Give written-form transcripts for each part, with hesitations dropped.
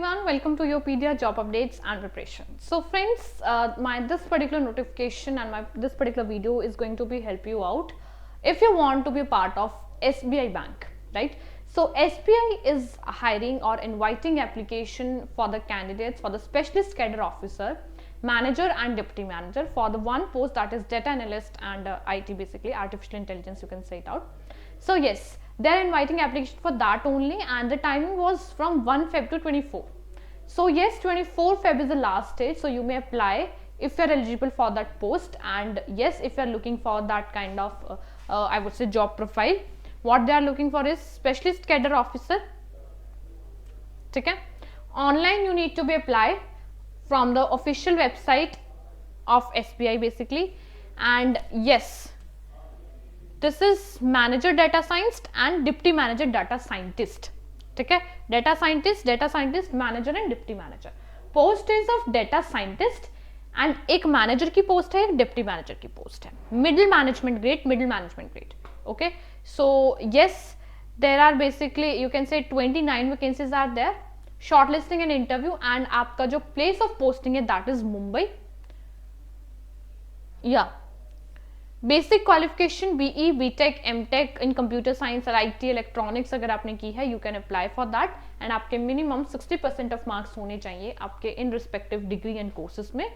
everyone, welcome to Yopedia job updates and preparation. So friends, this particular notification and this particular video is going to be help you out if you want to be a part of SBI Bank, right? So SBI is hiring or inviting application for the candidates for the specialist cadre officer, manager and deputy manager for the one post, that is data analyst and IT, basically artificial intelligence, you can say it out. So yes, they are inviting application for that only, and the timing was from 1 Feb to 24. So yes, 24 Feb is the last stage, so you may apply if you are eligible for that post, and yes, if you are looking for that kind of I would say job profile. What they are looking for is specialist cadre officer. Okay, online you need to be apply from the official website of SBI basically, and yes, this is manager data science and deputy manager data scientist. ठीक है, data scientist, manager and deputy manager. Post is of data scientist and एक manager की post है, एक deputy manager की post है. Middle management grade. Okay, so yes, there are basically you can say 29 vacancies are there. Short listing and interview, and आपका जो place of posting है that is Mumbai. या basic qualification BE, BTech, MTech in computer science और IT electronics अगर आपने की है, you can apply for that. And आपके मिनिमम 60% ऑफ मार्क्स होने चाहिए आपके in respective degree and courses में,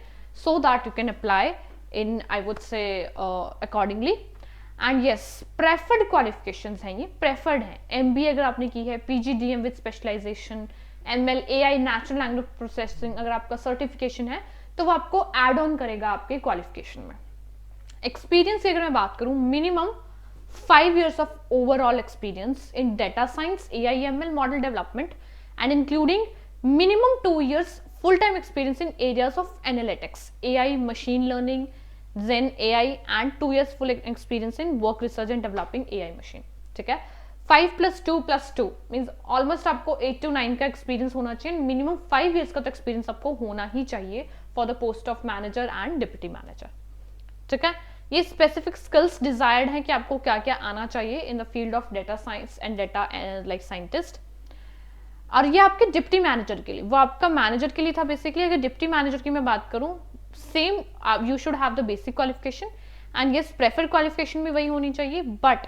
so that you can apply in, I would say accordingly. And yes, preferred qualifications हैं, ये प्रेफर्ड हैं. एमबीए अगर आपने की है, PGDM with specialisation, ML, AI, natural language processing अगर आपका सर्टिफिकेशन है तो वो आपको एड ऑन करेगा आपके क्वालिफिकेशन में. एक्सपीरियंस की अगर मैं बात करूं, minimum 5 years of overall experience in data science, AI, ML model development, and including minimum 2 years full-time experience in areas of analytics, AI, machine learning, Zen AI, and 2 years full experience in work research and developing AI machine. ठीक है, 5 + 2 + 2 means almost आपको 8 to 9 का experience होना चाहिए. Minimum 5 years का तो experience आपको होना ही चाहिए for the post of manager and deputy manager. ठीक है, ये स्पेसिफिक स्किल्स डिजायर्ड है कि आपको क्या क्या आना चाहिए in the field of data science and data like scientist. और ये आपके डिप्टी मैनेजर के लिए, वो आपका मैनेजर के लिए था बेसिकली. अगर डिप्टी मैनेजर की मैं बात करूं, same you should have the basic qualification, and yes, preferred qualification भी वही होनी चाहिए, बट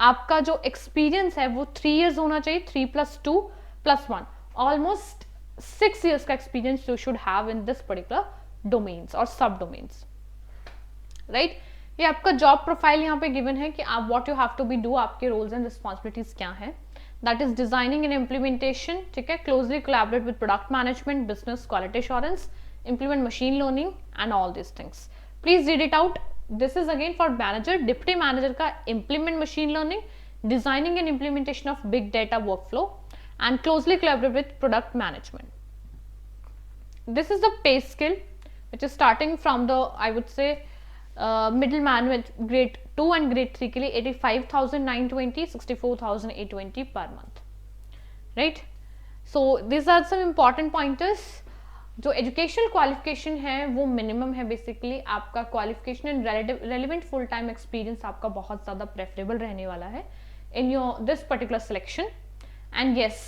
आपका जो एक्सपीरियंस है वो 3 years होना चाहिए. 3 + 2 + 1, ऑलमोस्ट 6 years का experience you should have in this particular domains और सब डोमेन्स, राइट. ये आपका जॉब प्रोफाइल यहाँ पे गिवन है कि आप what you have to be do, आपके रोल्स एंड रिस्पॉन्सिबिलिटीज क्या हैं. That is designing and implementation. ठीक है, closely collaborate with product management, business, quality assurance, implement machine learning and all these things. Please read it out. This is again for manager. Deputy manager का implement machine learning, designing and implementation of big data workflow, and closely collaborate with product management. This is the pay scale which is starting from the, I would say, middle management grade 2 and grade 3 के लिए 85,920, 64,820 per month, right? So these are some important pointers. जो educational qualification है वो minimum है basically. आपका qualification and relevant full time experience आपका बहुत ज़्यादा प्रेफरेबल रहने वाला है in your this particular selection. And yes,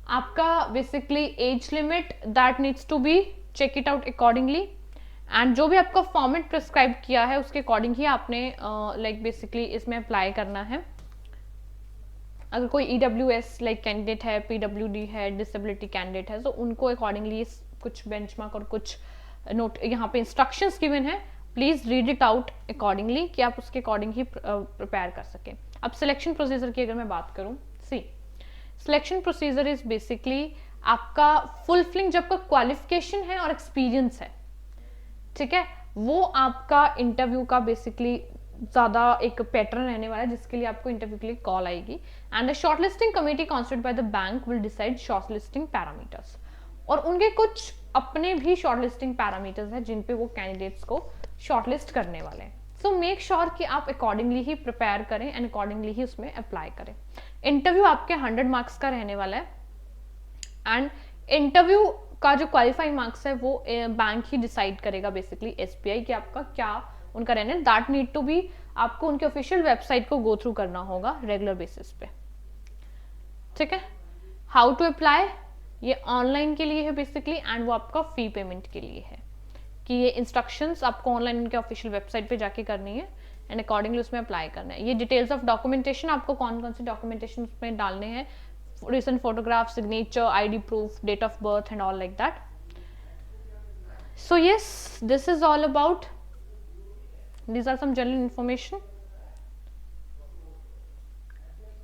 आपका basically age limit that needs to be check it out accordingly, and जो भी आपका फॉर्मेट प्रिस्क्राइब किया है उसके अकॉर्डिंग ही आपने लाइक बेसिकली इसमें अप्लाई करना है. अगर कोई EWS लाइक कैंडिडेट है, PWD है, डिसेबिलिटी कैंडिडेट है, तो उनको अकॉर्डिंगली कुछ बेंचमार्क और कुछ नोट यहाँ पे इंस्ट्रक्शंस गिवन है. Please read it out accordingly कि आप उसके अकॉर्डिंग ही प्रिपेयर कर सकें. अब सिलेक्शन प्रोसीजर की अगर मैं बात करूँ, सिलेक्शन प्रोसीजर इज बेसिकली आपका फुलफिलिंग जब का क्वालिफिकेशन है और एक्सपीरियंस है, ठीक है, वो आपका इंटरव्यू का बेसिकली ज्यादा एक पैटर्न रहने वाला है जिसके लिए आपको इंटरव्यू के लिए कॉल आएगी. And the shortlisting committee constituted by the bank will decide shortlisting parameters, और उनके कुछ अपने भी शॉर्टलिस्टिंग पैरामीटर्स हैं जिन पे वो कैंडिडेट्स को शॉर्टलिस्ट करने वाले हैं. सो मेक श्योर कि आप अकॉर्डिंगली ही प्रिपेयर करें एंड अकॉर्डिंगली ही उसमें अप्लाई करें. इंटरव्यू आपके 100 मार्क्स का रहने वाला है, एंड इंटरव्यू का जो क्वालिफाइंग मार्क्स है वो बैंक ही डिसाइड करेगा बेसिकली SBI कि आपका क्या उनका रहना है. दैट नीड टू बी, आपको उनके ऑफिशियल वेबसाइट को गो थ्रू करना होगा रेगुलर बेसिस पे. ठीक है, हाउ टू अप्लाई, ये ऑनलाइन के लिए है बेसिकली, एंड वो आपका फी पेमेंट के लिए है कि ये इंस्ट्रक्शंस आपको ऑनलाइन उनके ऑफिशियल वेबसाइट पे जाके करनी है एंड अकॉर्डिंगली उसमें अप्लाई करना है। ये डिटेल्स ऑफ डॉक्यूमेंटेशन, आपको कौन कौन से डॉक्यूमेंटेशन उसमें डालने हैं, recent photograph, signature, ID proof, date of birth and all like that. So yes, this is all about, these are some general information.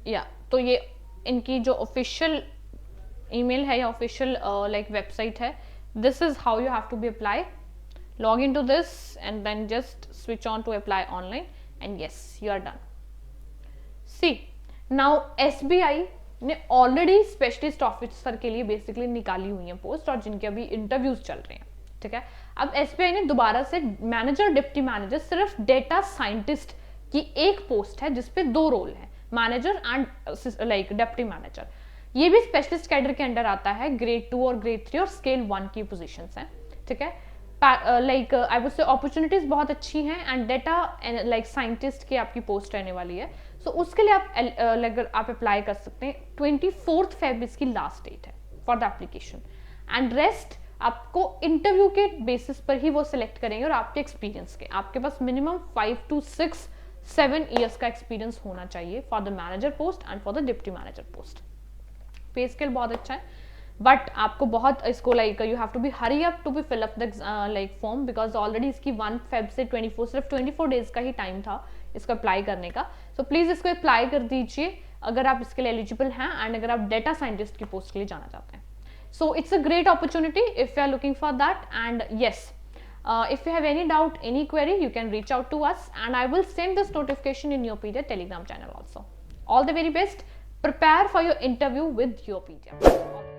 Yeah, तो ये इनकी जो ऑफिशियल ईमेल है या ऑफिशियल लाइक वेबसाइट है, this is how you have to be apply. Log into this and then just switch on to apply online and yes, you are done. See, now SBI ने already specialist officer के लिए basically निकाली हुई है post और जिनके अभी interviews चल रहे हैं, ठीक है। अब एसबीआई ने दोबारा से मैनेजर डिप्टी मैनेजर, सिर्फ डेटा साइंटिस्ट की एक पोस्ट है जिसपे 2 रोल है, manager and like deputy manager. ये भी स्पेशलिस्ट कैडर के अंडर आता है, ग्रेड 2 और ग्रेड 3 और स्केल 1 की पोजीशंस हैं, ठीक है। लाइक आई वुड से अपॉर्चुनिटीज बहुत अच्छी हैं एंड डेटा लाइक साइंटिस्ट की आपकी पोस्ट रहने वाली है। सो उसके लिए आप अप्लाई कर सकते हैं। 24 Feb इसकी लास्ट डेट है for the application and rest आपको इंटरव्यू के बेसिस पर ही वो सिलेक्ट करेंगे और आपके एक्सपीरियंस के, आपके पास मिनिमम 5 to 7 ईयर्स का एक्सपीरियंस होना चाहिए for the manager post and for the deputy manager post. Pay scale बहुत अच्छा है बट आपको बहुत इसको like you have to be hurry up to be fill up the like form because already इसकी 1 Feb से 24 सिर्फ 24 डेज का ही टाइम था इसको अप्लाई करने का। सो प्लीज इसको अप्लाई कर दीजिए अगर आप इसके लिए एलिजिबल हैं एंड अगर आप डेटा साइंटिस्ट की पोस्ट के लिए जाना चाहते हैं। So it's a great opportunity if you are looking for that and yes, if you have any doubt, any query, you can reach out to us and I will send this notification in Yourpedia Telegram channel also. All the very best. Prepare for your interview with Yourpedia.